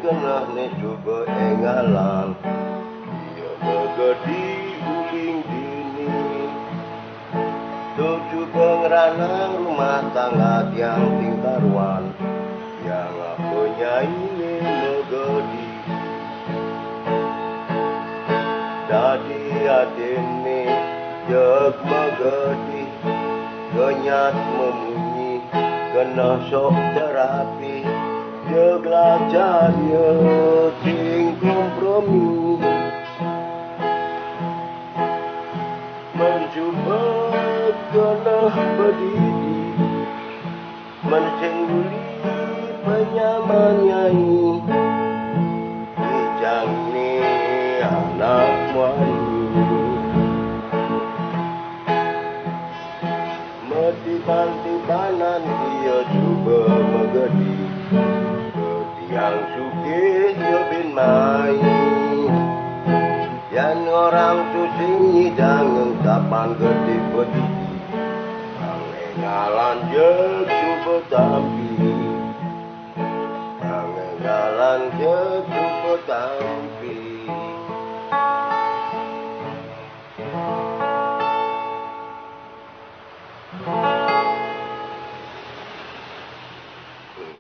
kenah ni cuba engalan. Dia megedi uling dini. Tu cuba ngeranang rumah tangga tiang tingkaruan. Yang penyanyi megedi. Dadi adene jeg megedi. Kenyat memunyi kena sok terapi. Jeglah jaya ting kompromi. Mencuba kena berdiri. Mencengguli penyaman nyanyi. Ijang ni anak muani. Metiban-tibanan dia cuba megedi. Yang sugih yo bin main. Yang orang tu sini jangan kapan gede berdiri. Ang engalan je cuba tampil.